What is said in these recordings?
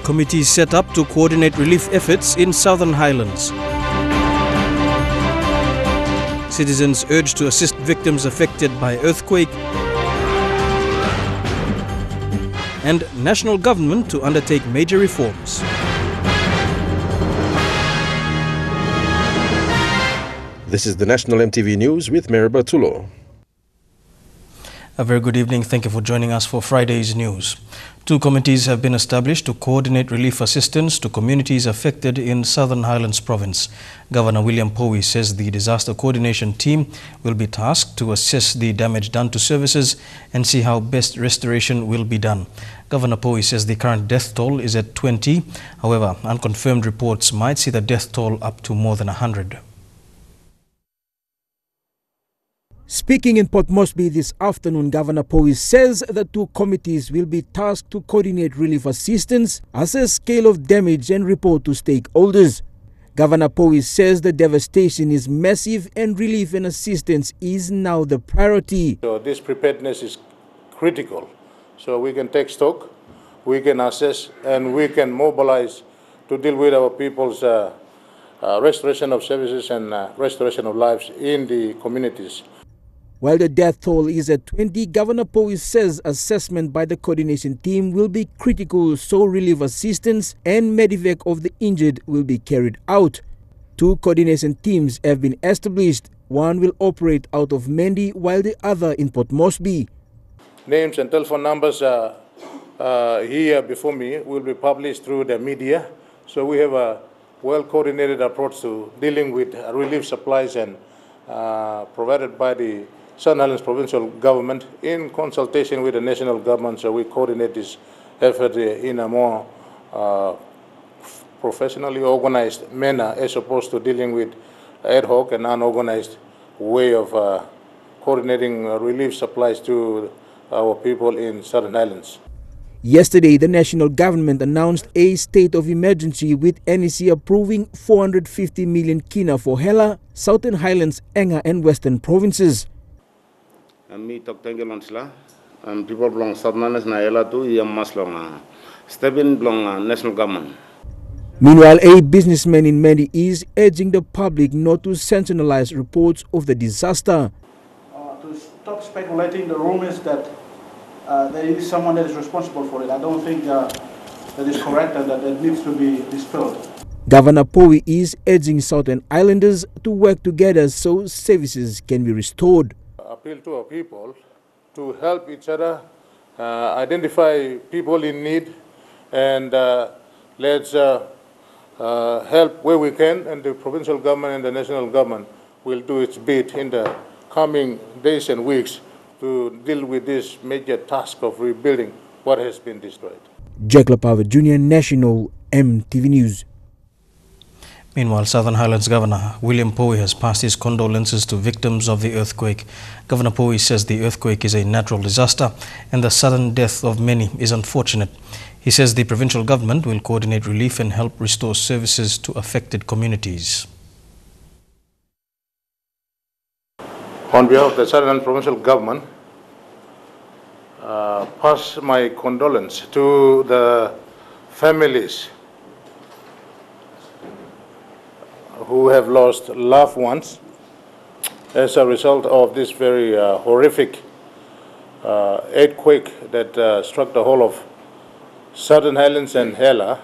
Committees set up to coordinate relief efforts in Southern Highlands. Citizens urged to assist victims affected by earthquake. And national government to undertake major reforms. This is the National EMTV News with Meriba Tulo. A very good evening. Thank you for joining us for Friday's news. 2 committees have been established to coordinate relief assistance to communities affected in Southern Highlands province. Governor William Powie says the disaster coordination team will be tasked to assess the damage done to services and see how best restoration will be done. Governor Powie says the current death toll is at 20. However, unconfirmed reports might see the death toll up to more than 100. Speaking in Port Moresby this afternoon, Governor Powie says the 2 committees will be tasked to coordinate relief assistance, assess scale of damage and report to stakeholders. Governor Powie says the devastation is massive and relief and assistance is now the priority. So this preparedness is critical. So we can take stock, we can assess and we can mobilize to deal with our people's restoration of services and restoration of lives in the communities. While the death toll is at 20, Governor Powie says assessment by the coordination team will be critical so relief assistance and medevac of the injured will be carried out. 2 coordination teams have been established. One will operate out of Mendi while the other in Port Moresby. Names and telephone numbers here before me will be published through the media. So we have a well-coordinated approach to dealing with relief supplies and provided by the Southern Highlands provincial government in consultation with the national government. So we coordinate this effort in a more professionally organized manner as opposed to dealing with ad hoc and unorganized way of coordinating relief supplies to our people in Southern Highlands. Yesterday, the national government announced a state of emergency with NEC approving 450 million kina for Hela, Southern Highlands, Enga and Western provinces. Me talk Condolences and people belong Southern Highlands na Hela to Maslong Stephen belong national government. Meanwhile, a businessman in Mendi is urging the public not to sensationalize reports of the disaster. To stop speculating the rumors that there is someone that is responsible for it. I don't think that is correct and that needs to be dispelled. Governor Powie is urging Southern Islanders to work together so services can be restored. Appeal to our people to help each other, identify people in need, and let's help where we can, and the provincial government and the national government will do its bit in the coming days and weeks to deal with this major task of rebuilding what has been destroyed. Jack Lapava Jr., National EMTV News. Meanwhile, Southern Highlands Governor William Powie has passed his condolences to victims of the earthquake. Governor Powie says the earthquake is a natural disaster and the sudden death of many is unfortunate. He says the provincial government will coordinate relief and help restore services to affected communities. On behalf of the Southern Provincial Government, pass my condolence to the families who have lost loved ones as a result of this very horrific earthquake that struck the whole of Southern Highlands and Hela.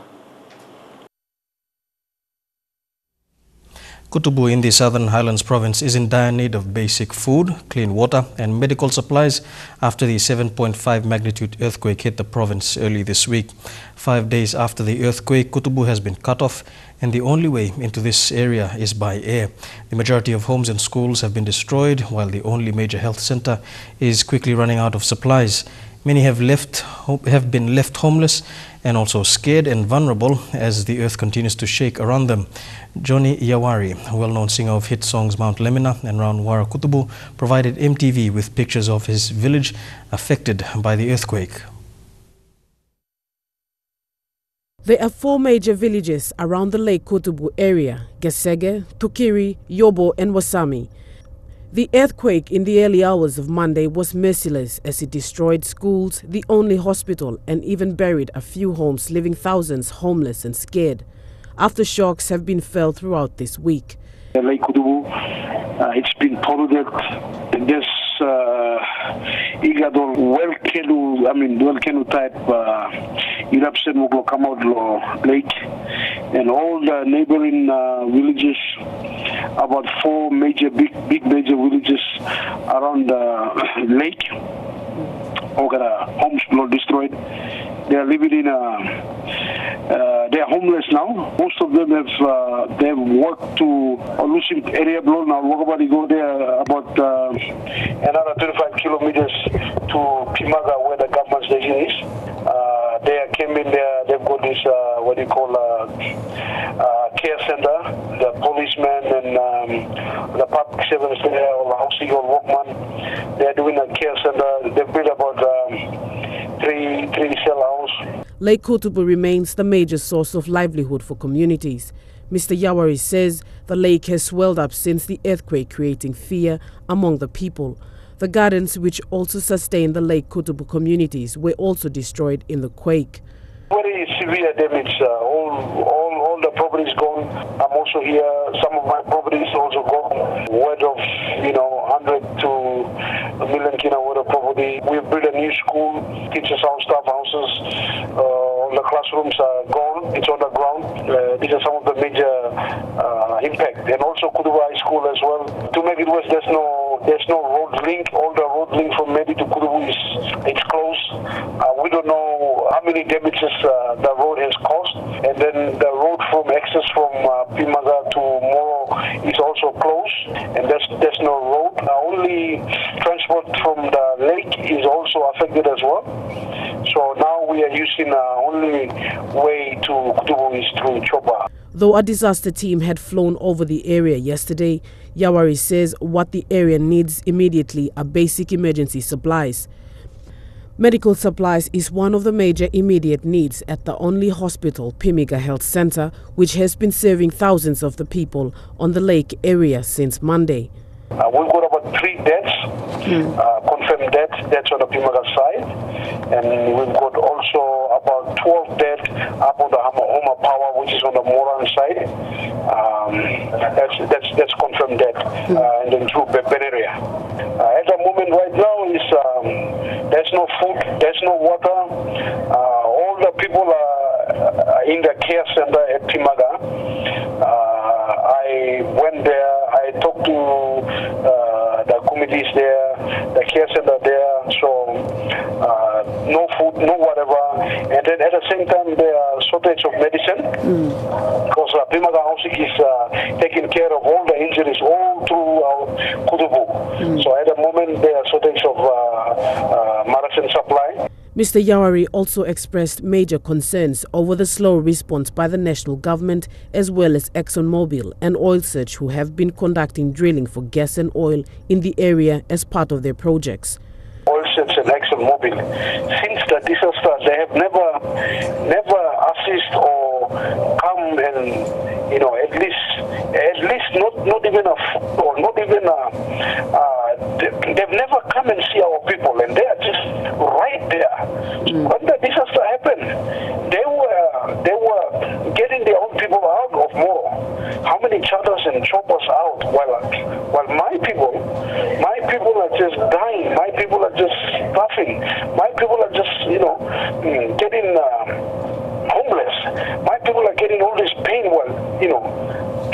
Kutubu in the Southern Highlands province is in dire need of basic food, clean water and medical supplies after the 7.5 magnitude earthquake hit the province early this week. 5 days after the earthquake, Kutubu has been cut off and the only way into this area is by air. The majority of homes and schools have been destroyed while the only major health center is quickly running out of supplies. Many have been left homeless and also scared and vulnerable as the earth continues to shake around them. Johnny Yawari, a well-known singer of hit songs Mount Lemina and Round Wara Kutubu, provided EMTV with pictures of his village affected by the earthquake. There are 4 major villages around the Lake Kutubu area: Gesege, Tukiri, Yobo and Wasami. The earthquake in the early hours of Monday was merciless as it destroyed schools, the only hospital, and even buried a few homes, leaving thousands homeless and scared. Aftershocks have been felt throughout this week. Lake Kudubu, it's been polluted. This Igadol volcano type eruption will come out lake, and all the neighboring villages, about 4 major big major villages around the lake, all got homes destroyed. They are living in they are homeless now. Most of them have they've worked to Lucy area blown now. Walkabody go there about another 25 kilometers to Pimaga, where the government station is. They came in there. They've got this what do you call care center. The policemen and the public servants there, or housing or workman. They are doing a care center. They've built about three cell house. Lake Kutubu remains the major source of livelihood for communities. Mr. Yawari says the lake has swelled up since the earthquake, creating fear among the people. The gardens, which also sustain the Lake Kutubu communities, were also destroyed in the quake. Very severe damage. All the properties gone. I'm also here. Some of my properties also gone. Word of 100 to a million kina worth of property. We built a new school, teachers' house, staff houses. All the classrooms are gone. It's on the ground. These are some of the major impact. And also Kutubu High School as well. To make it worse, there's no road link. All the road link from Medi to Kutubu it's closed. We don't know how many damages the road has caused. And then the road from access from Pimaga to Moro is also closed. And there's no road. Only transport from the lake is also affected as well. So now we are using only way to Kutubu is through Choba. Though a disaster team had flown over the area yesterday, Yawari says what the area needs immediately are basic emergency supplies. Medical supplies is one of the major immediate needs at the only hospital, Pimiga Health Center, which has been serving thousands of the people on the lake area since Monday. We've got about 3 deaths, confirmed deaths on the Pimaga side, and we've got also about 12 deaths up on the Homa Power, which is on the Moran side. That's confirmed death, and then through Ben area. At the moment right now is there's no food, there's no water. All the people are in the care center at Pimaga. I went there. I talked to the committees there, the care center there, so no food, no whatever. And then at the same time, there are shortage of medicine because Pimaga Housing is taking care of all the injuries all through Kutubu. So at the moment, there are shortage of medicine supply. Mr. Yawari also expressed major concerns over the slow response by the national government as well as ExxonMobil and Oil Search, who have been conducting drilling for gas and oil in the area as part of their projects. Oil Search and ExxonMobil, since the disaster, they have never assist or come and at least not even a or not even they've never come and see our people, and they are just right there. When the disaster happened, they were getting their own people out of Moro. How many charters and choppers out? While my people are just dying. My people are just starving. My people are just getting homeless. My people are getting all this pain.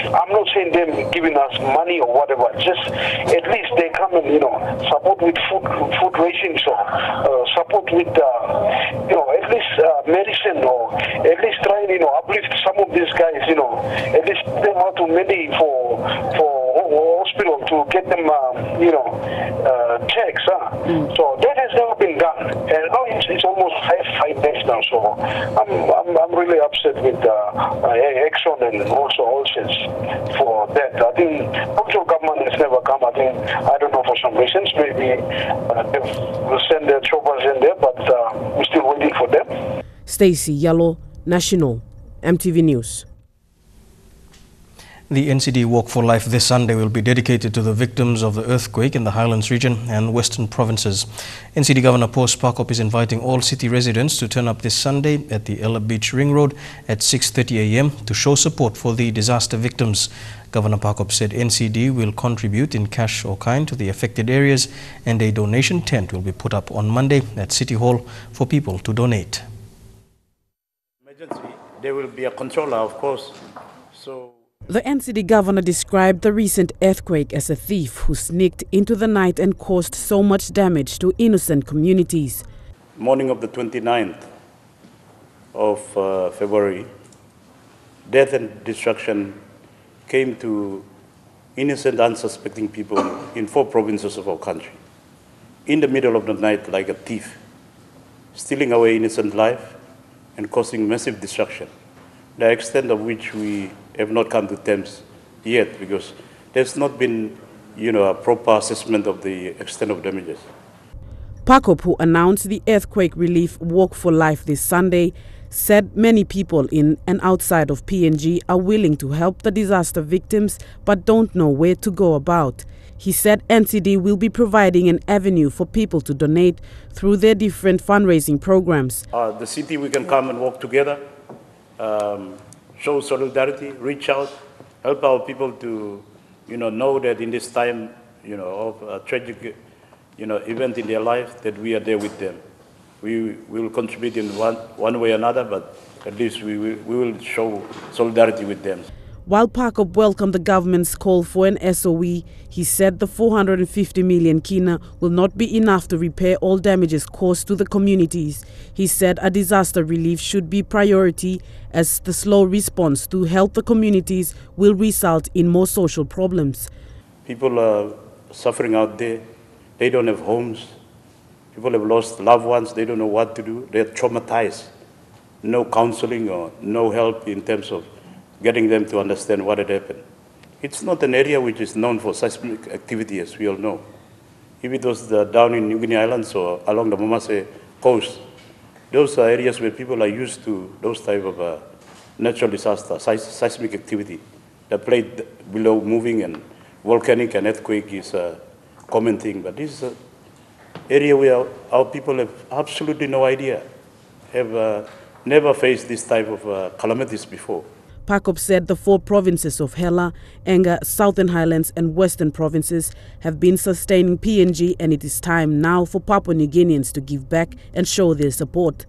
I'm not saying them giving us money or whatever. Just at least they come and support with food rations or support with at least medicine, or at least try and uplift some of these guys. At least them out to many for hospital to get them checks. So that has never been done, and now it's almost 5 days now. So I'm really upset with Exxon and also Oil Search for that. I think local government has never come. I don't know, for some reasons. Maybe they will send their choppers in there, but we're still waiting for them. Stacey Yallo, National, MTV News. The NCD Walk for Life this Sunday will be dedicated to the victims of the earthquake in the Highlands region and Western provinces. NCD Governor Paul Sparkop is inviting all city residents to turn up this Sunday at the Ella Beach Ring Road at 6:30 a.m. to show support for the disaster victims. Governor Sparkop said NCD will contribute in cash or kind to the affected areas, and a donation tent will be put up on Monday at City Hall for people to donate. Emergency, there will be a controller, of course. The NCD governor described the recent earthquake as a thief who sneaked into the night and caused so much damage to innocent communities. Morning of the 29th of February, death and destruction came to innocent, unsuspecting people in 4 provinces of our country. In the middle of the night, like a thief, stealing away innocent life and causing massive destruction, the extent of which we have not come to terms yet, because there's not been, a proper assessment of the extent of damages. Sparkop, who announced the earthquake relief Walk for Life this Sunday, said many people in and outside of PNG are willing to help the disaster victims but don't know where to go about. He said NCD will be providing an avenue for people to donate through their different fundraising programs. The city, we can come and walk together, show solidarity, reach out, help our people to, know that in this time, of a tragic, event in their life, that we are there with them. We will contribute in one way or another, but at least we will show solidarity with them. While Sparkop welcomed the government's call for an SOE, he said the 450 million kina will not be enough to repair all damages caused to the communities. He said a disaster relief should be priority, as the slow response to help the communities will result in more social problems. People are suffering out there. They don't have homes. People have lost loved ones. They don't know what to do. They're traumatized. No counseling or no help in terms of getting them to understand what had happened. It's not an area which is known for seismic activity, as we all know. If it was down in New Guinea Islands or along the Momase coast, those are areas where people are used to those type of natural disaster, seismic activity. The plate below moving and volcanic and earthquake is a common thing. But this is an area where our people have absolutely no idea, have never faced this type of calamities before. Sparkop said the 4 provinces of Hela, Enga, Southern Highlands and Western provinces have been sustaining PNG, and it is time now for Papua New Guineans to give back and show their support.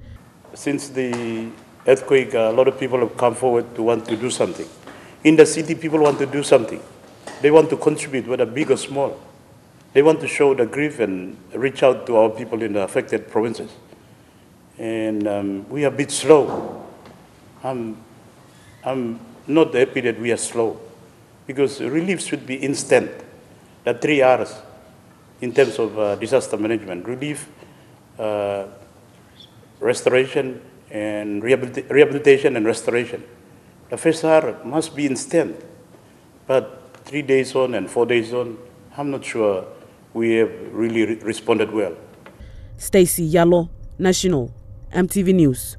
Since the earthquake, a lot of people have come forward to want to do something. In the city, people want to do something. They want to contribute, whether big or small. They want to show the grief and reach out to our people in the affected provinces. And we are a bit slow. I'm not happy that we are slow, because relief should be instant. The 3 R's in terms of disaster management: relief, restoration, and rehabilitation and restoration. The first R must be instant, but 3 days on and 4 days on, I'm not sure we have really responded well. Stacey Yalo, National, EMTV News.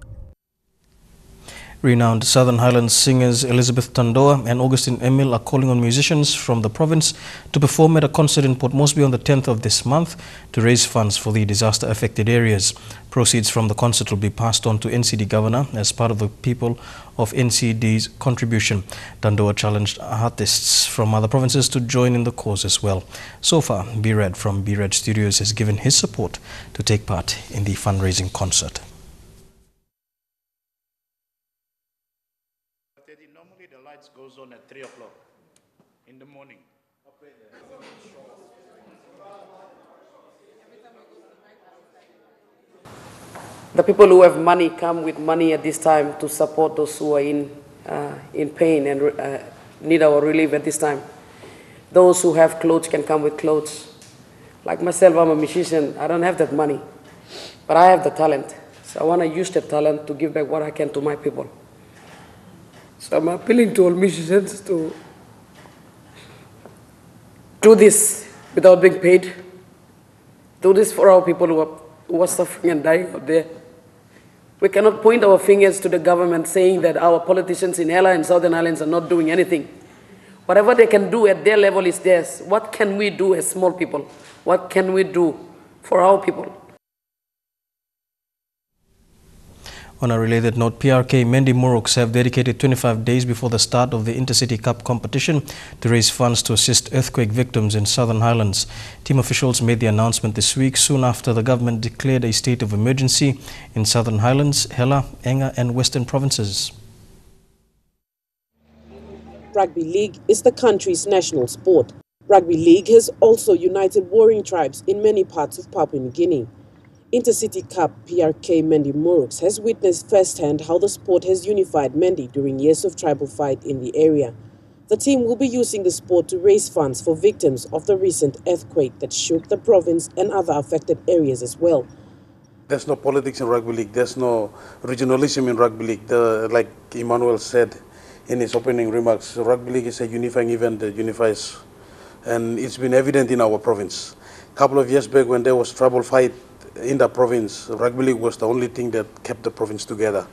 Renowned Southern Highlands singers Elizabeth Tandoa and Augustine Emil are calling on musicians from the province to perform at a concert in Port Moresby on the 10th of this month to raise funds for the disaster-affected areas. Proceeds from the concert will be passed on to NCD Governor as part of the people of NCD's contribution. Tandoa challenged artists from other provinces to join in the cause as well. So far, B-Red from B-Red Studios has given his support to take part in the fundraising concert. Normally the lights goes on at 3 o'clock in the morning. The people who have money come with money at this time to support those who are in pain and need our relief at this time. Those who have clothes can come with clothes. Like myself, I'm a musician. I don't have that money, but I have the talent. So I want to use that talent to give back what I can to my people. So I'm appealing to all musicians to do this without being paid. Do this for our people who are suffering and dying out there. We cannot point our fingers to the government saying that our politicians in Ella and Southern Highlands are not doing anything. Whatever they can do at their level is theirs. What can we do as small people? What can we do for our people? On a related note, PRK Mendy Muruks have dedicated 25 days before the start of the Intercity Cup competition to raise funds to assist earthquake victims in Southern Highlands. Team officials made the announcement this week, soon after the government declared a state of emergency in Southern Highlands, Hela, Enga and Western provinces. Rugby league is the country's national sport. Rugby league has also united warring tribes in many parts of Papua New Guinea. Intercity Cup PRK Mendy Muruks has witnessed firsthand how the sport has unified Mendy during years of tribal fight in the area. The team will be using the sport to raise funds for victims of the recent earthquake that shook the province and other affected areas as well. There's no politics in rugby league. There's no regionalism in rugby league. Like Emmanuel said in his opening remarks, rugby league is a unifying event that unifies, and it's been evident in our province. A couple of years back when there was tribal fight in the province, rugby league was the only thing that kept the province together.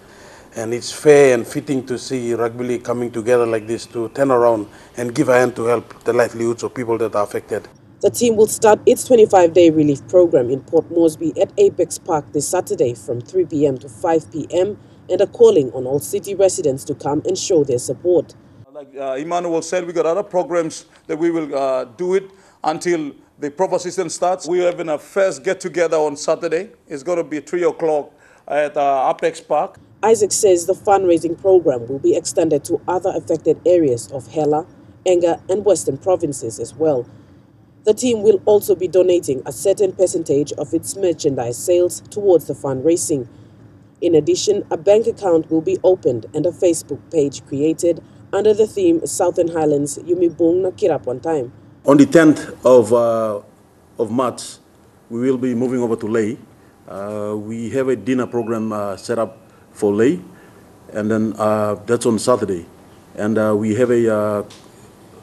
And it's fair and fitting to see rugby league coming together like this to turn around and give a hand to help the livelihoods of people that are affected. The team will start its 25-day relief program in Port Moresby at Apex Park this Saturday from 3 p.m. to 5 p.m. and are calling on all city residents to come and show their support. Like Emmanuel said, we got other programs that we will do it until the proper season starts. We're having a first get-together on Saturday. It's going to be 3 o'clock at Apex Park. Isaac says the fundraising program will be extended to other affected areas of Hela, Enga and Western provinces as well. The team will also be donating a certain percentage of its merchandise sales towards the fundraising. In addition, a bank account will be opened and a Facebook page created under the theme Southern Highlands Yumibung na Kirap one time. On the 10th of March, we will be moving over to Ley. We have a dinner program set up for Ley, and then that's on Saturday. And we have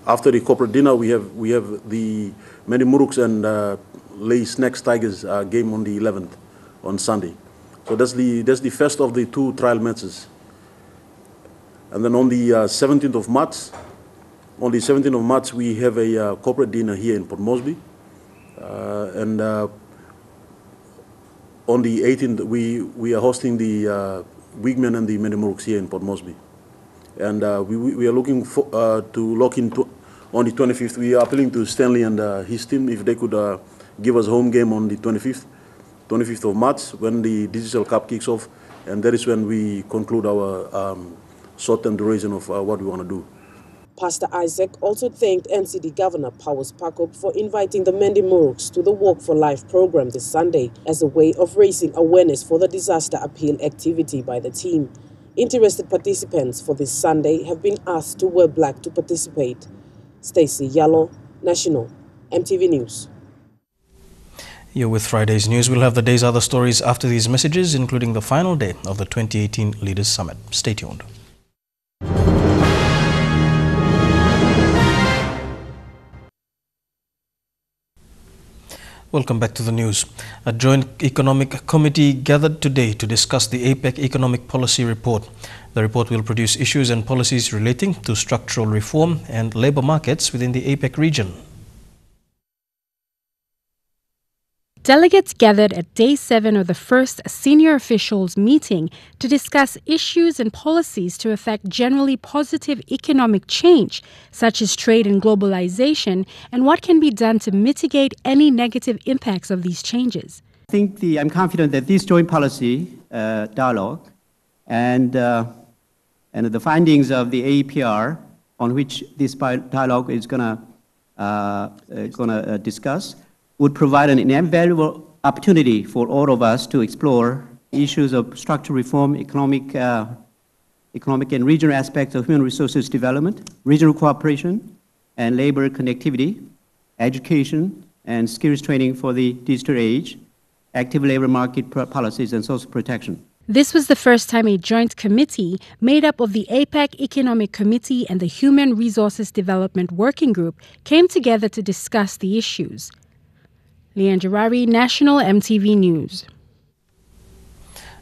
after the corporate dinner, we have the Mendy Muruks and Ley Snacks Tigers game on the 11th on Sunday. So that's the first of the two trial matches. And then on the 17th of March. On the 17th of March, we have a corporate dinner here in Port Moresby. And on the 18th, we are hosting the Wigman and the Mendy Muruks here in Port Moresby. And we are looking to lock into, on the 25th, we are appealing to Stanley and his team if they could give us a home game on the 25th of March when the Digital Cup kicks off. And that is when we conclude our short-term duration of what we want to do. Pastor Isaac also thanked NCD Governor Powers Pakop for inviting the Mendy Muruks to the Walk for Life program this Sunday as a way of raising awareness for the disaster appeal activity by the team. Interested participants for this Sunday have been asked to wear black to participate. Stacey Yallo, National, EMTV News. You're with Friday's News. We'll have the day's other stories after these messages, including the final day of the 2018 Leaders Summit. Stay tuned. Welcome back to the news. A joint economic committee gathered today to discuss the APEC Economic Policy Report. The report will produce issues and policies relating to structural reform and labor markets within the APEC region. Delegates gathered at Day 7 of the first senior officials meeting to discuss issues and policies to affect generally positive economic change, such as trade and globalization, and what can be done to mitigate any negative impacts of these changes. I think I'm confident that this joint policy dialogue and the findings of the AEPR on which this dialogue is going to discuss would provide an invaluable opportunity for all of us to explore issues of structural reform, economic and regional aspects of human resources development, regional cooperation, and labor connectivity, education, and skills training for the digital age, active labor market policies, and social protection. This was the first time a joint committee made up of the APEC Economic Committee and the Human Resources Development Working Group came together to discuss the issues. Leanne Jarari, National EMTV News.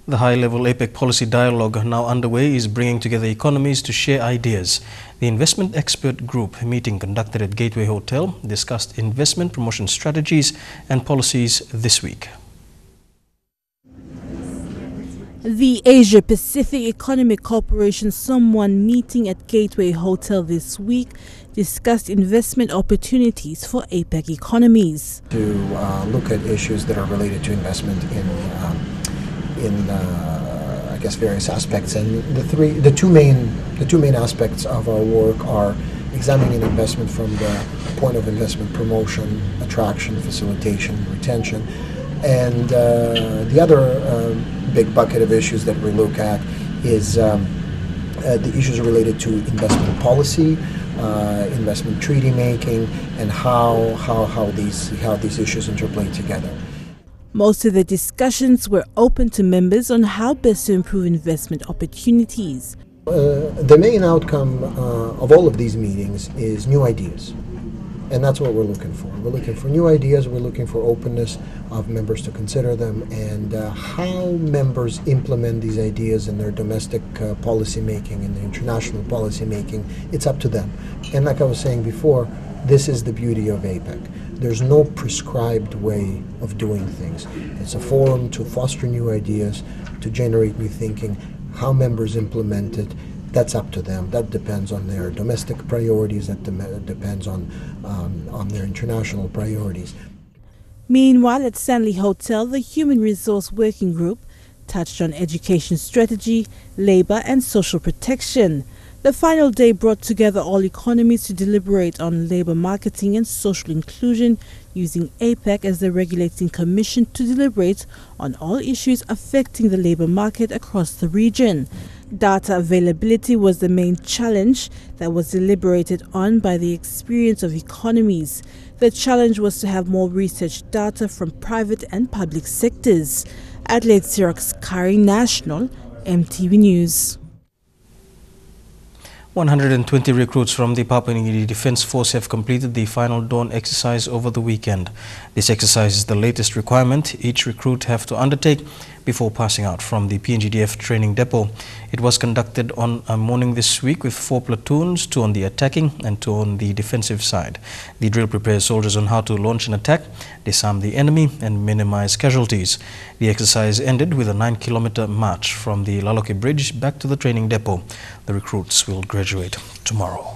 The high-level APEC policy dialogue now underway is bringing together economies to share ideas. The investment expert group meeting conducted at Gateway Hotel discussed investment promotion strategies and policies this week. The Asia-Pacific Economic Cooperation Someone meeting at Gateway Hotel this week discussed investment opportunities for APEC economies. To look at issues that are related to investment in I guess various aspects, and the two main aspects of our work are examining investment from the point of investment promotion, attraction, facilitation, retention, and the other big bucket of issues that we look at is the issues related to investment policy, investment treaty making, and how these issues interplay together. Most of the discussions were open to members on how best to improve investment opportunities. The main outcome of all of these meetings is new ideas, and that's what we're looking for. We're looking for new ideas, we're looking for openness of members to consider them, and how members implement these ideas in their domestic policy making, in the international policy making, it's up to them. And like I was saying before, this is the beauty of APEC. There's no prescribed way of doing things. It's a forum to foster new ideas, to generate new thinking. How members implement it, that's up to them. That depends on their domestic priorities, that depends on their international priorities. Meanwhile, at Stanley Hotel, the Human Resource Working Group touched on education strategy, labor and social protection. The final day brought together all economies to deliberate on labor marketing and social inclusion, using APEC as the regulating commission to deliberate on all issues affecting the labor market across the region. Data availability was the main challenge that was deliberated on by the experience of economies. The challenge was to have more research data from private and public sectors. Adelaide Xerox Kari, National, EMTV News. 120 recruits from the Papua New Guinea Defence Force have completed the final dawn exercise over the weekend. This exercise is the latest requirement each recruit have to undertake before passing out from the PNGDF training depot. It was conducted on a morning this week with 4 platoons, 2 on the attacking and 2 on the defensive side. The drill prepares soldiers on how to launch an attack, disarm the enemy and minimize casualties. The exercise ended with a 9-kilometer march from the Laloke Bridge back to the training depot. The recruits will graduate tomorrow.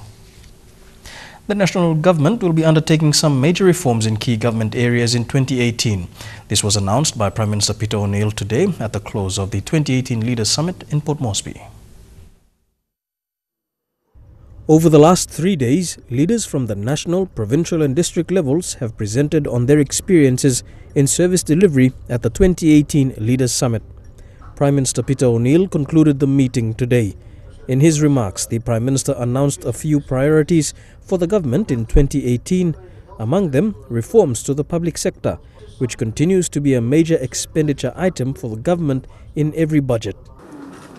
The national government will be undertaking some major reforms in key government areas in 2018. This was announced by Prime Minister Peter O'Neill today at the close of the 2018 Leaders Summit in Port Moresby. Over the last 3 days, leaders from the national, provincial and district levels have presented on their experiences in service delivery at the 2018 Leaders Summit. Prime Minister Peter O'Neill concluded the meeting today. In his remarks, the Prime Minister announced a few priorities for the government in 2018, among them reforms to the public sector, which continues to be a major expenditure item for the government in every budget.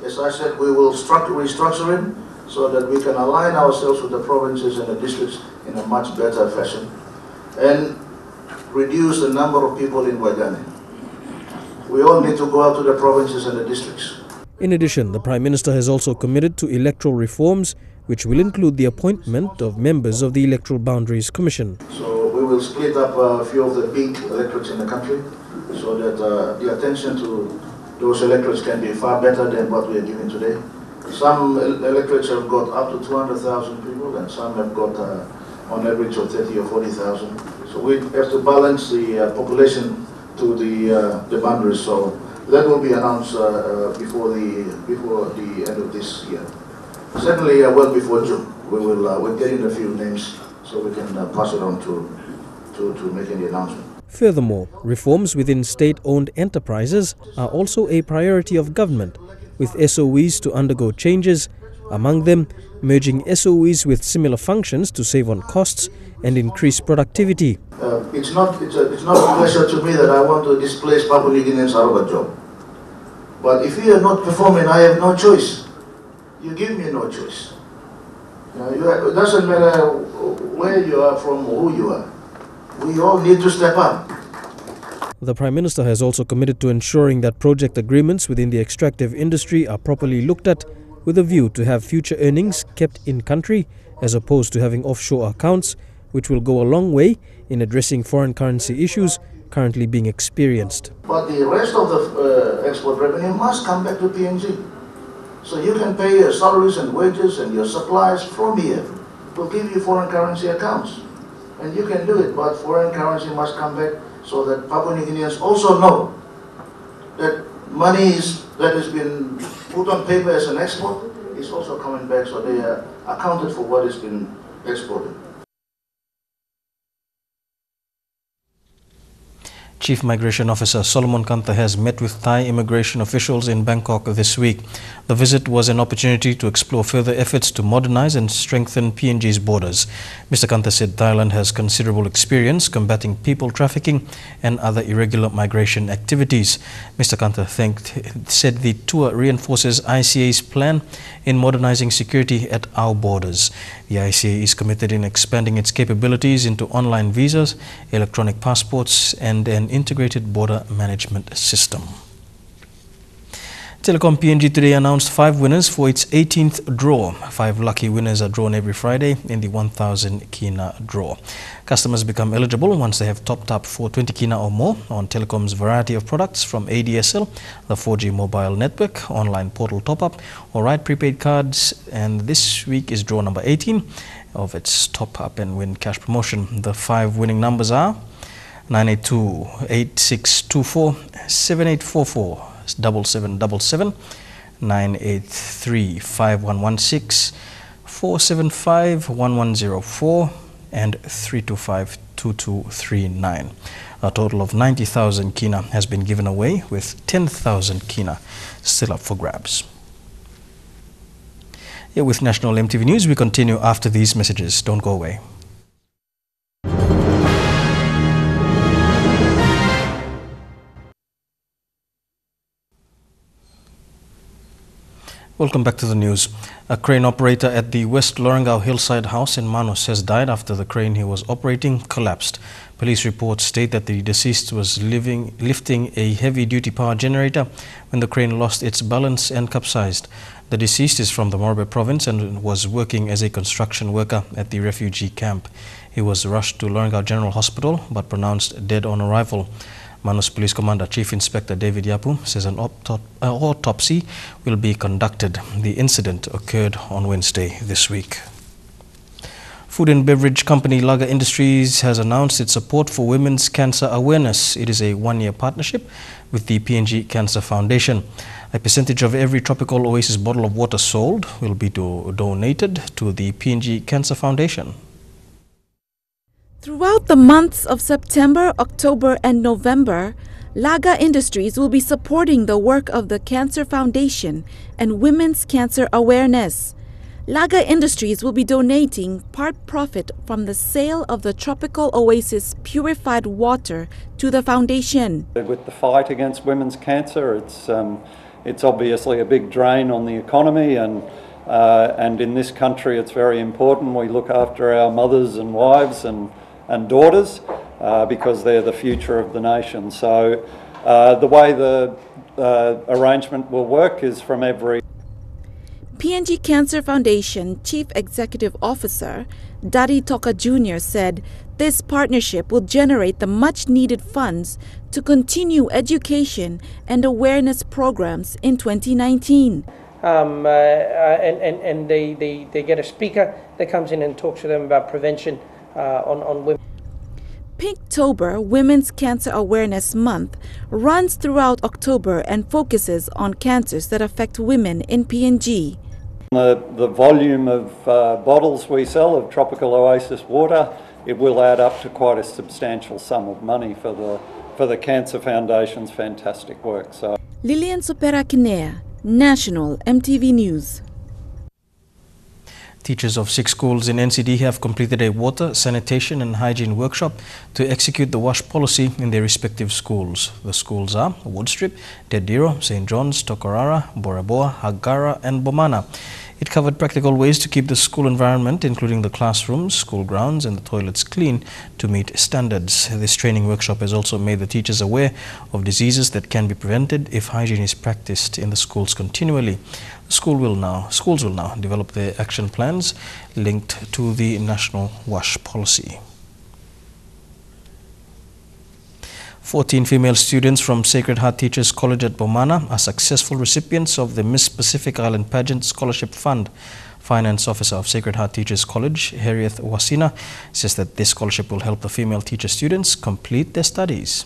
As I said, we will restructure it so that we can align ourselves with the provinces and the districts in a much better fashion and reduce the number of people in Waigani. We all need to go out to the provinces and the districts. In addition, the Prime Minister has also committed to electoral reforms, which will include the appointment of members of the Electoral Boundaries Commission. So we will split up a few of the big electorates in the country so that the attention to those electorates can be far better than what we are giving today. Some electorates have got up to 200,000 people and some have got on average of 30 or 40,000. So we have to balance the population to the boundaries. So that will be announced before the end of this year. Certainly, well before June, we're getting a few names so we can pass it on to making the announcement. Furthermore, reforms within state-owned enterprises are also a priority of government, with SOEs to undergo changes, among them merging SOEs with similar functions to save on costs and increase productivity. It's not a pleasure to me that I want to displace Papua New Guineans out of a job. But if you are not performing, I have no choice. You give me no choice. It doesn't matter where you are from or who you are. We all need to step up. The Prime Minister has also committed to ensuring that project agreements within the extractive industry are properly looked at with a view to have future earnings kept in country as opposed to having offshore accounts, which will go a long way in addressing foreign currency issues currently being experienced. But the rest of the export revenue must come back to PNG. So you can pay your salaries and wages and your supplies from here. We'll give you foreign currency accounts. And you can do it, but foreign currency must come back so that Papua New Guineans also know that money that has been put on paper as an export is also coming back, so they are accounted for what has been exported. Chief Migration Officer Solomon Kantha has met with Thai immigration officials in Bangkok this week. The visit was an opportunity to explore further efforts to modernize and strengthen PNG's borders. Mr. Kantha said Thailand has considerable experience combating people trafficking and other irregular migration activities. Mr. Kantha said the tour reinforces ICA's plan in modernizing security at our borders. The ICA is committed in expanding its capabilities into online visas, electronic passports and an integrated border management system. Telecom PNG today announced 5 winners for its 18th draw. 5 lucky winners are drawn every Friday in the 1,000 kina draw. Customers become eligible once they have topped up for 20 kina or more on Telecom's variety of products from ADSL, the 4G mobile network, online portal top-up or ride prepaid cards, and this week is draw number 18 of its top-up and win cash promotion. The 5 winning numbers are 982 8624 7844 7777 983 5116 475 1104 and 325 2239. A total of 90,000 kina has been given away, with 10,000 kina still up for grabs. Here with National EMTV News, we continue after these messages. Don't go away. Welcome back to the news. A crane operator at the West Lorengau Hillside House in Manus has died after the crane he was operating collapsed. Police reports state that the deceased was lifting a heavy-duty power generator when the crane lost its balance and capsized. The deceased is from the Morobe province and was working as a construction worker at the refugee camp. He was rushed to Lorengau General Hospital but pronounced dead on arrival. Manus Police Commander Chief Inspector David Yapu says an autopsy will be conducted. The incident occurred on Wednesday this week. Food and beverage company Laga Industries has announced its support for women's cancer awareness. It is a 1-year partnership with the PNG Cancer Foundation. A percentage of every Tropical Oasis bottle of water sold will be donated to the PNG Cancer Foundation. Throughout the months of September, October and November, Laga Industries will be supporting the work of the Cancer Foundation and Women's Cancer Awareness. Laga Industries will be donating part profit from the sale of the Tropical Oasis purified water to the foundation. With the fight against women's cancer, it's obviously a big drain on the economy, and in this country it's very important we look after our mothers and wives and daughters because they're the future of the nation. So the way the arrangement will work is from every... PNG Cancer Foundation Chief Executive Officer Dari Toka Jr. said this partnership will generate the much-needed funds to continue education and awareness programs in 2019. And they get a speaker that comes in and talks to them about prevention on women. Pinktober, Women's Cancer Awareness Month, runs throughout October and focuses on cancers that affect women in PNG. The volume of bottles we sell of Tropical Oasis water, it will add up to quite a substantial sum of money for the Cancer Foundation's fantastic work. So, Lilian Sopera Kinea, National EMTV News. Teachers of 6 schools in NCD have completed a water, sanitation and hygiene workshop to execute the WASH policy in their respective schools. The schools are Woodstrip, Tediro, St. John's, Tokorara, Boraboa, Hagara and Bomana. It covered practical ways to keep the school environment, including the classrooms, school grounds and the toilets, clean to meet standards. This training workshop has also made the teachers aware of diseases that can be prevented if hygiene is practiced in the schools continually. Schools will now develop their action plans linked to the national WASH policy. 14 female students from Sacred Heart Teachers College at Bomana are successful recipients of the Miss Pacific Island Pageant Scholarship Fund. Finance Officer of Sacred Heart Teachers College, Harriet Wasina, says that this scholarship will help the female teacher students complete their studies.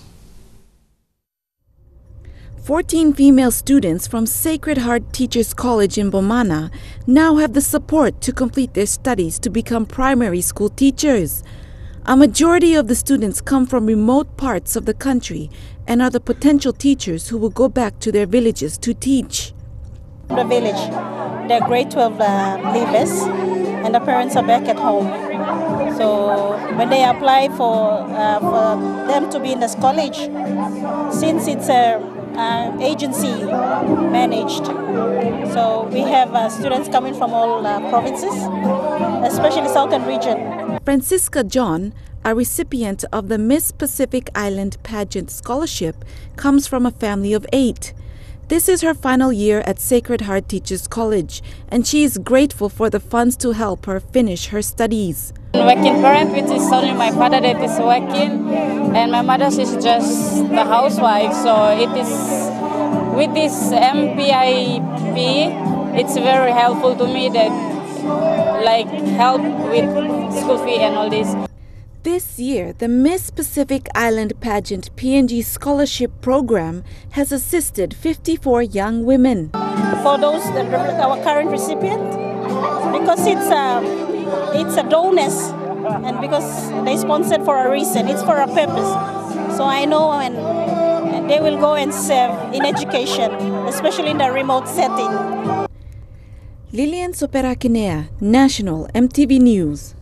14 female students from Sacred Heart Teachers College in Bomana now have the support to complete their studies to become primary school teachers. A majority of the students come from remote parts of the country and are the potential teachers who will go back to their villages to teach. The village, they're grade 12 leavers and the parents are back at home. So when they apply for them to be in this college, since it's agency managed, so we have students coming from all provinces, especially Southern region. Francisca John, a recipient of the Miss Pacific Island Pageant Scholarship, comes from a family of 8. This is her final year at Sacred Heart Teachers College, and she is grateful for the funds to help her finish her studies. Working parent, which is only my father that is working, and my mother is just the housewife. So it is with this MPIP, it's very helpful to me that help with school fee and all this. This year, the Miss Pacific Island Pageant PNG Scholarship Program has assisted 54 young women. For those that our current recipient, because it's a donors, and because they sponsored for a reason, it's for a purpose. So I know and they will go and serve in education, especially in the remote setting. Lilian Soperakinea, National EMTV News.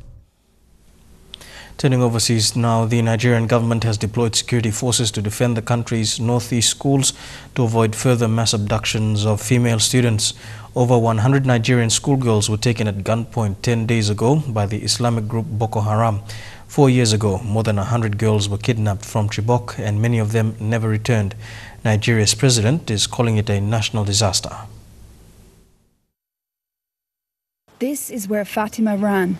Turning overseas now, the Nigerian government has deployed security forces to defend the country's northeast schools to avoid further mass abductions of female students. Over 100 Nigerian schoolgirls were taken at gunpoint 10 days ago by the Islamic group Boko Haram. 4 years ago, more than 100 girls were kidnapped from Chibok and many of them never returned. Nigeria's president is calling it a national disaster. This is where Fatima ran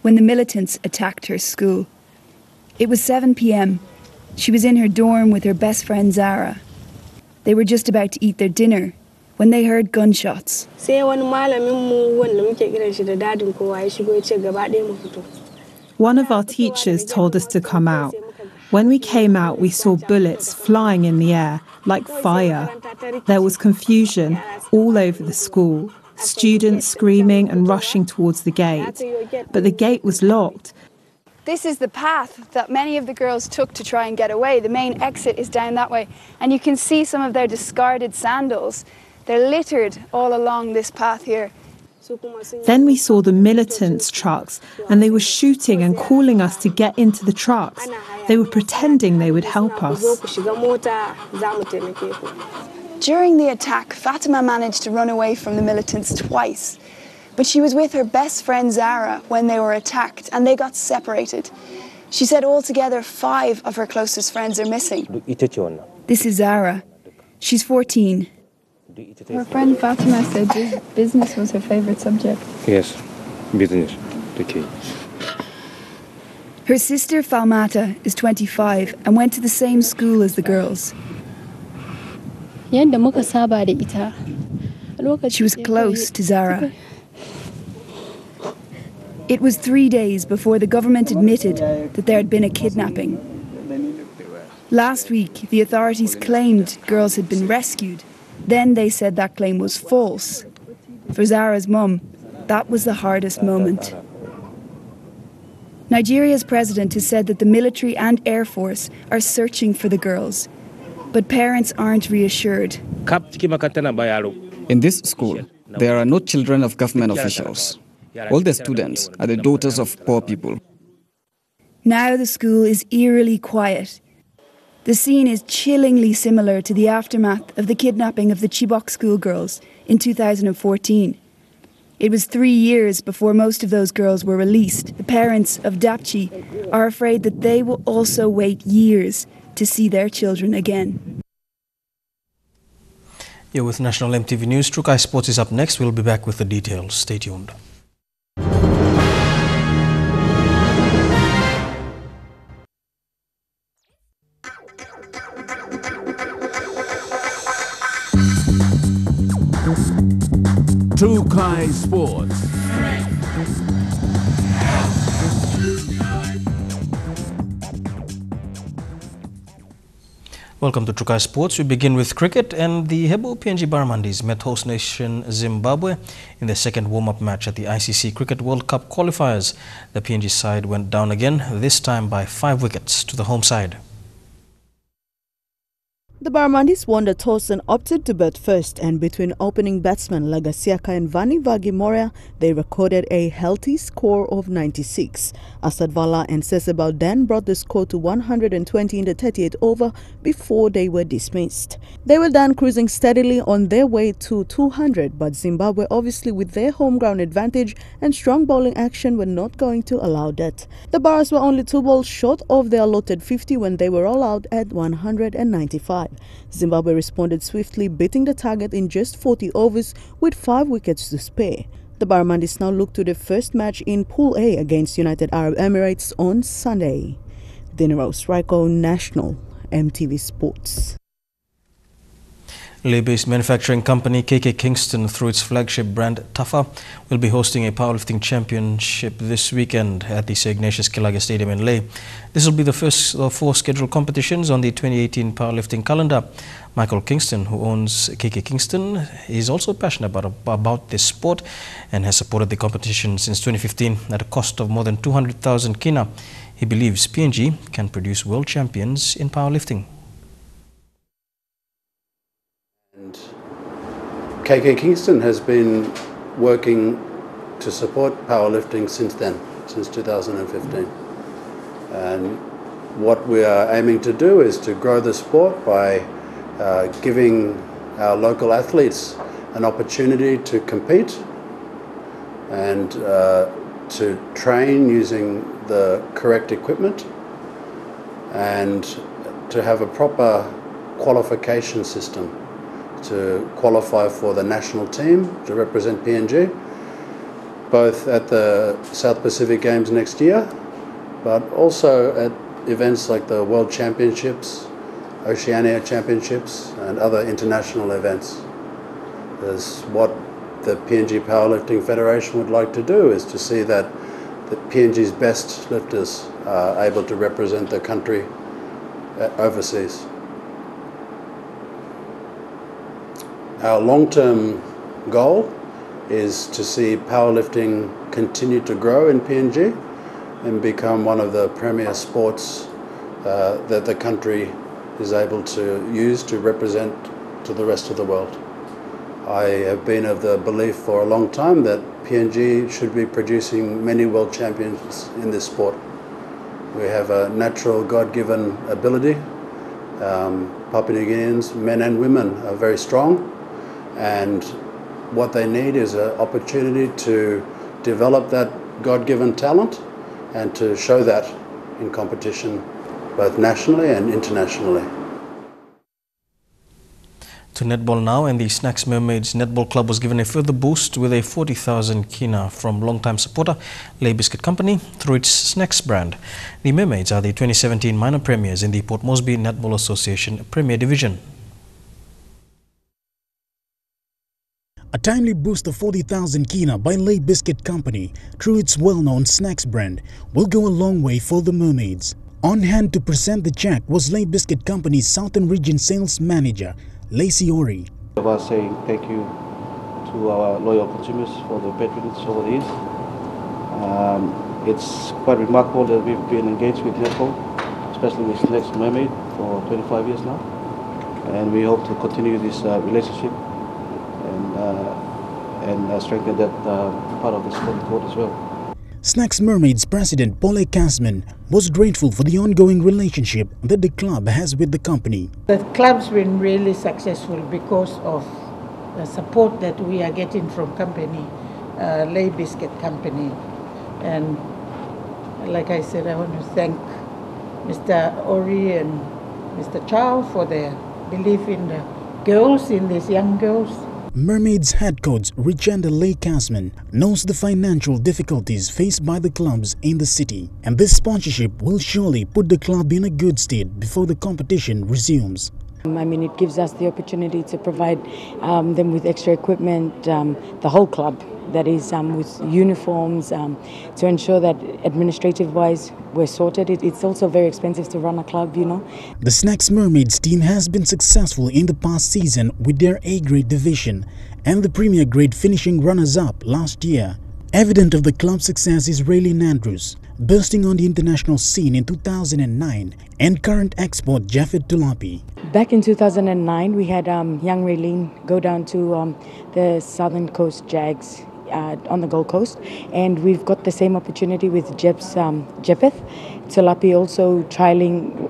when the militants attacked her school. It was 7 p.m. She was in her dorm with her best friend Zara. They were just about to eat their dinner when they heard gunshots. One of our teachers told us to come out. When we came out, we saw bullets flying in the air like fire. There was confusion all over the school. Students screaming and rushing towards the gate. But the gate was locked. This is the path that many of the girls took to try and get away. The main exit is down that way. And you can see some of their discarded sandals. They're littered all along this path here. Then we saw the militants' trucks, and they were shooting and calling us to get into the trucks. They were pretending they would help us. During the attack, Fatima managed to run away from the militants twice. But she was with her best friend Zara when they were attacked, and they got separated. She said altogether 5 of her closest friends are missing. This is Zara. She's 14. Her friend Fatima said business was her favorite subject. Yes, business, the key. Her sister Falmata is 25 and went to the same school as the girls. She was close to Zara. It was 3 days before the government admitted that there had been a kidnapping. Last week, the authorities claimed girls had been rescued. Then they said that claim was false. For Zara's mum, that was the hardest moment. Nigeria's president has said that the military and air force are searching for the girls. But parents aren't reassured. In this school, there are no children of government officials. All the students are the daughters of poor people. Now the school is eerily quiet. The scene is chillingly similar to the aftermath of the kidnapping of the Chibok schoolgirls in 2014. It was 3 years before most of those girls were released. The parents of Dapchi are afraid that they will also wait years to see their children again. You're with National EMTV News. Trukai Sports is up next. We'll be back with the details. Stay tuned. Trukai Sports. Welcome to Trukai Sports. We begin with cricket, and the Hebo PNG Barramandis met host nation Zimbabwe in their second warm-up match at the ICC Cricket World Cup qualifiers. The PNG side went down again, this time by 5 wickets to the home side. The Barramandis won the toss and opted to bat first, and between opening batsmen Lagasiaka and Vani Vagimoria, they recorded a healthy score of 96. Asadvala and Sesebal then brought the score to 120 in the 38th over before they were dismissed. They were then cruising steadily on their way to 200, but Zimbabwe, obviously with their home ground advantage and strong bowling action, were not going to allow that. The Barras were only 2 balls short of their allotted 50 when they were all out at 195. Zimbabwe responded swiftly, beating the target in just 40 overs with 5 wickets to spare. The Barramandis now look to their first match in Pool A against United Arab Emirates on Sunday. Dinero Strico, National EMTV Sports. Labour-based manufacturing company KK Kingston, through its flagship brand Tafa, will be hosting a powerlifting championship this weekend at the Sir Ignatius Kilaga Stadium in Lae. This will be the first of 4 scheduled competitions on the 2018 powerlifting calendar. Michael Kingston, who owns KK Kingston, is also passionate about this sport and has supported the competition since 2015 at a cost of more than 200,000 kina. He believes PNG can produce world champions in powerlifting. KK Kingston has been working to support powerlifting since then, since 2015. And what we are aiming to do is to grow the sport by giving our local athletes an opportunity to compete and to train using the correct equipment and to have a proper qualification system to qualify for the national team to represent PNG, both at the South Pacific Games next year, but also at events like the World Championships, Oceania Championships, and other international events. As what the PNG Powerlifting Federation would like to do is to see that the PNG's best lifters are able to represent the country overseas. Our long-term goal is to see powerlifting continue to grow in PNG and become one of the premier sports that the country is able to use to represent to the rest of the world. I have been of the belief for a long time that PNG should be producing many world champions in this sport. We have a natural God-given ability. Papua New Guineans, men and women, are very strong. And what they need is an opportunity to develop that God-given talent and to show that in competition both nationally and internationally. To netball now, and the Snacks Mermaids Netball Club was given a further boost with a 40,000 kina from longtime supporter Lay Biscuit Company through its Snacks brand. The Mermaids are the 2017 minor premiers in the Port Moresby Netball Association Premier Division. A timely boost of 40,000 kina by Lay Biscuit Company through its well-known Snacks brand will go a long way for the Mermaids. On hand to present the check was Lay Biscuit Company's Southern Region Sales Manager, Lacey Ori. Of us saying thank you to our loyal consumers for the patronage over the years. It's quite remarkable that we've been engaged with netball, especially with Snacks Mermaid, for 25 years now. And we hope to continue this relationship and and strengthen that part of the sporting court as well. Snacks Mermaids president Paul Kasman was grateful for the ongoing relationship that the club has with the company. The club's been really successful because of the support that we are getting from company, Lay Biscuit Company. And like I said, I want to thank Mr. Ori and Mr. Chow for their belief in the girls, in these young girls. Mermaids head coach Richanda Lay Kasman knows the financial difficulties faced by the clubs in the city, and this sponsorship will surely put the club in a good state before the competition resumes. I mean, it gives us the opportunity to provide them with extra equipment, the whole club, that is with uniforms, to ensure that administrative-wise we're sorted. It's also very expensive to run a club, you know. The Snacks Mermaids team has been successful in the past season with their A-grade division and the Premier grade finishing runners-up last year. Evident of the club's success is Raylene Andrews, bursting on the international scene in 2009, and current export Japheth Tulapi. Back in 2009, we had young Raylene go down to the Southern Coast Jags on the Gold Coast, and we've got the same opportunity with Japheth Tulapi also trialling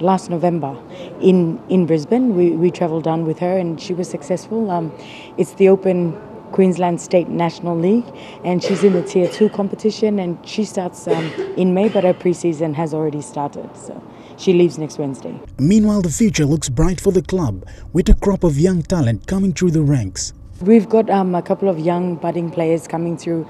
last November in Brisbane. We travelled down with her and she was successful. It's the Open Queensland State National League, and she's in the Tier 2 competition, and she starts in May, but her pre-season has already started, so she leaves next Wednesday. Meanwhile, the future looks bright for the club with a crop of young talent coming through the ranks. We've got a couple of young budding players coming through.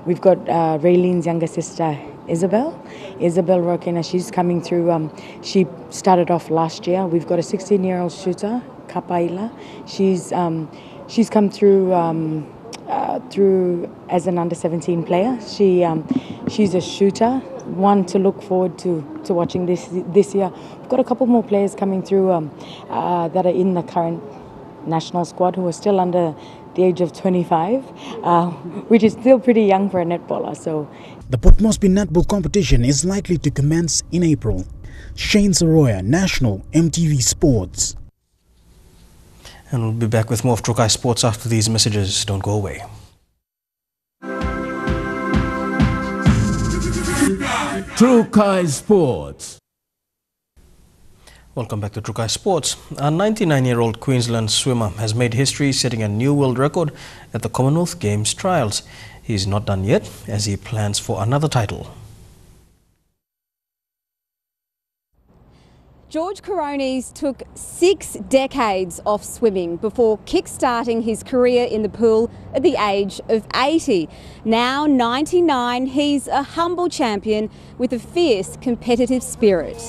We've got Raylene's younger sister, Isabel Rokena. She's coming through. She started off last year. We've got a 16-year-old shooter, Kapaila. She's come through as an under-17 player. She's a shooter, one to look forward to watching this year. We've got a couple more players coming through that are in the current national squad who are still under the age of 25, which is still pretty young for a netballer. So the Port Moresby netball competition is likely to commence in April. Shane Saroya, National EMTV Sports. And we'll be back with more of Trukai Sports after these messages. Don't go away. Trukai Sports. Welcome back to Trukai Sports. A 99-year-old Queensland swimmer has made history setting a new world record at the Commonwealth Games trials. He is not done yet as he plans for another title. George Coronis took 6 decades off swimming before kick-starting his career in the pool at the age of 80. Now 99, he's a humble champion with a fierce competitive spirit.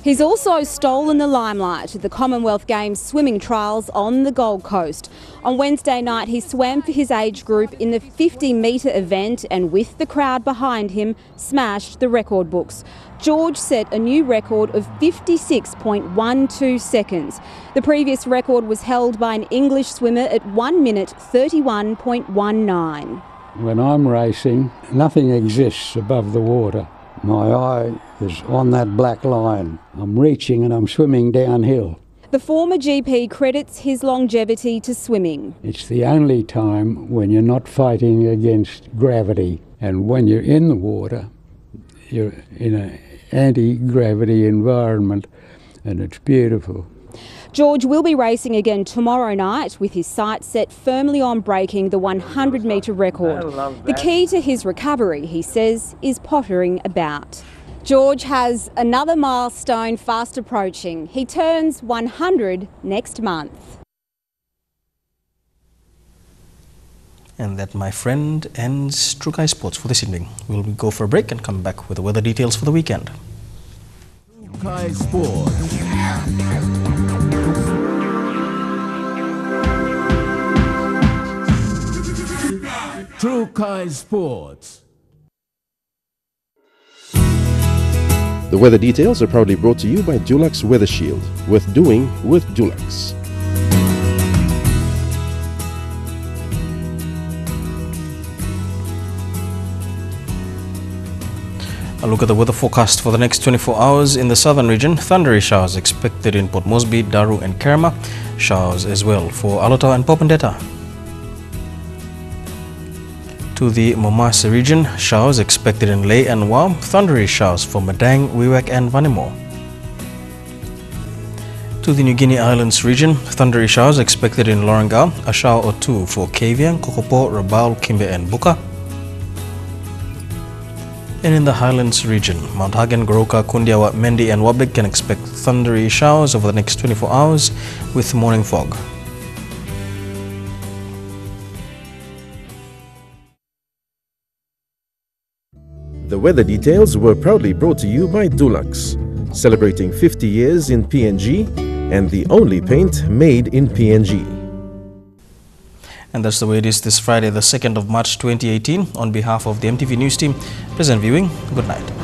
He's also stolen the limelight at the Commonwealth Games swimming trials on the Gold Coast. On Wednesday night, he swam for his age group in the 50-metre event and with the crowd behind him, smashed the record books. George set a new record of 56.12 seconds. The previous record was held by an English swimmer at 1 minute 31.19. When I'm racing, nothing exists above the water. My eye is on that black line. I'm reaching and I'm swimming downhill. The former GP credits his longevity to swimming. It's the only time when you're not fighting against gravity. And when you're in the water, you're in an anti-gravity environment, and it's beautiful. George will be racing again tomorrow night with his sights set firmly on breaking the 100-metre record. The key to his recovery, he says, is pottering about. George has another milestone fast approaching. He turns 100 next month. And that, my friend, ends Trukai Sports for this evening. We'll go for a break and come back with the weather details for the weekend. Trukai Sports. Trukai Sports. The weather details are proudly brought to you by Dulux Weather Shield. Worth doing with Dulux. A look at the weather forecast for the next 24 hours in the southern region. Thundery showers expected in Port Moresby, Daru and Kerma. Showers as well for Alotau and Popondetta. To the Momasa region, showers expected in Leh and Wau, thundery showers for Madang, Wewak and Vanimo. To the New Guinea Islands region, thundery showers expected in Lorengau, a shower or two for Kavieng, Kokopo, Rabaul, Kimbe and Buka. And in the Highlands region, Mount Hagen, Goroka, Kundiawa, Mendi and Wabik can expect thundery showers over the next 24 hours with morning fog. The weather details were proudly brought to you by Dulux, celebrating 50 years in PNG and the only paint made in PNG. And that's the way it is this Friday, the 2nd of March 2018. On behalf of the EMTV News team, pleasant viewing. Good night.